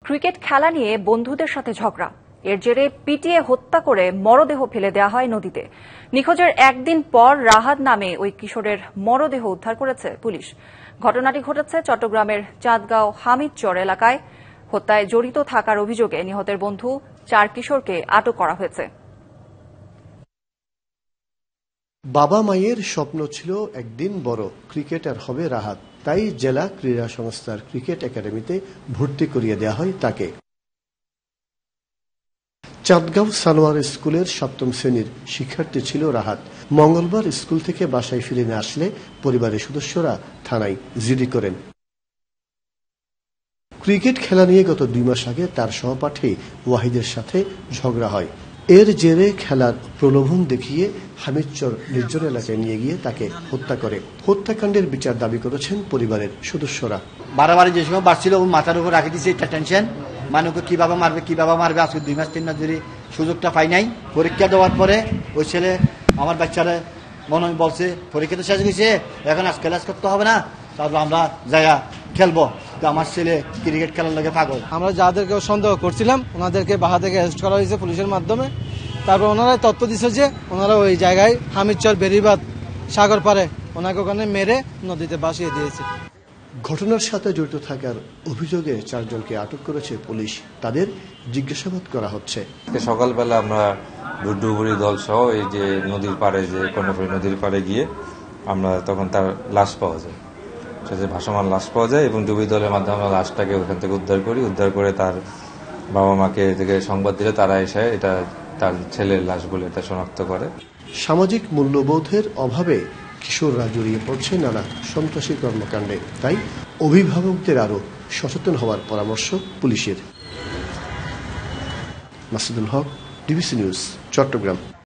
Cricket খেলা নিয়ে বন্ধুদের সাথে ঝগড়া, এর জেরে পিটিয়ে হত্যা করে মরদেহ ফেলে দেওয়া হয় নদীতে। নিখোঁজের একদিন পর রাহাত নামে ওই কিশোরের মরদেহ উদ্ধার করেছে পুলিশ। ঘটনাটি ঘটেছে চট্টগ্রামের চাঁদগাঁও হামিদচর এলাকায়। হত্যায় জড়িত থাকার অভিযোগে নিহতের বন্ধু 4 কিশোরকে আটক করা হয়েছে। বাবা মায়ের স্বপ্ন ছিল একদিন বড় ক্রিকেটার হবে রাহাত, তাই জেলা ক্রীড়া সংস্থার ক্রিকেট একাডেমিতে ভর্তি করিয়ে দেওয়া হয় তাকে। চাঁদগাঁও সানোয়ার স্কুলের 7ম শ্রেণীর শিক্ষার্থী ছিল রাহাত। মঙ্গলবার স্কুল থেকে বাসায় ফিরে না আসলে পরিবারের সদস্যরা থানায় জিডি করেন। ক্রিকেট খেলা নিয়ে গত 2 মাস আগে তার সহপাঠী ওয়াহিদের সাথে ঝগড়া হয়। এর জেরে খেলার প্রলোভন দেখিয়ে হামিদচর নির্জন এলাকায় নিয়ে গিয়ে তাকে হত্যা করে। হত্যাকাণ্ডের বিচার দাবি করেছেন পরিবারের সদস্যরা। বাড়াবাড়ি যে সময় বাড়ছিল মাথার উপর রাখি দিয়েছে একটা টেনশন, মানুষকে কিভাবে মারবে আজকে 2 মাস 3 মাস ধরে সুযোগটা পাই নাই। পরীক্ষা দেওয়ার পরে ওই ছেলে আমার বাচ্চারা মনে বলছে পরীক্ষা তো শেষ গেছে, এখন আজ ক্লাস করতে হবে না, তারপর আমরা জায়গা খেলবো। আমার ছেলে ক্রিকেট খেলার লাগে পাগল। আমরা যাদেরকে সন্দেহ করছিলাম ওনাদেরকে বাহা থেকে অ্যারেস্ট করা হয়েছে পুলিশের মাধ্যমে। তারপর ওনারা তথ্য দিচ্ছে যে ওনারা ওই জায়গায় হামিদচর বেরিবাদ সাগর পারে ওনাকে ওখানে মেরে নদীতে ভাসিয়ে দিয়েছে। ঘটনার সাথে জড়িত থাকার অভিযোগে 4 জনকে আটক করেছে পুলিশ। তাদের জিজ্ঞাসাবাদ করা হচ্ছে। সকালবেলা আমরা ডুবুরি দল সহ এই যে নদীর পাড়ে, যে কর্ণফুলী নদীর পাড়ে গিয়ে আমরা তখন তার লাশ পাওয়া যায়, সে ভাসমান লাশ পাওয়া যায় এবং ডুবুরি দলের মাধ্যমে আমরা লাশটাকে ওখান থেকে উদ্ধার করে তার বাবা মাকে থেকে সংবাদ দিলে তারা এসে এটা তার ছেলের লাশ বলে এটা শনাক্ত করে। সামাজিক মূল্যবোধের অভাবে কিশোররা জড়িয়ে পড়ছে নানা সন্ত্রাসী কর্মকাণ্ডে, তাই অভিভাবকদের আরো সচেতন হওয়ার পরামর্শ পুলিশের। মাসুদুল হক, ডিবিসি নিউজ, চট্টগ্রাম।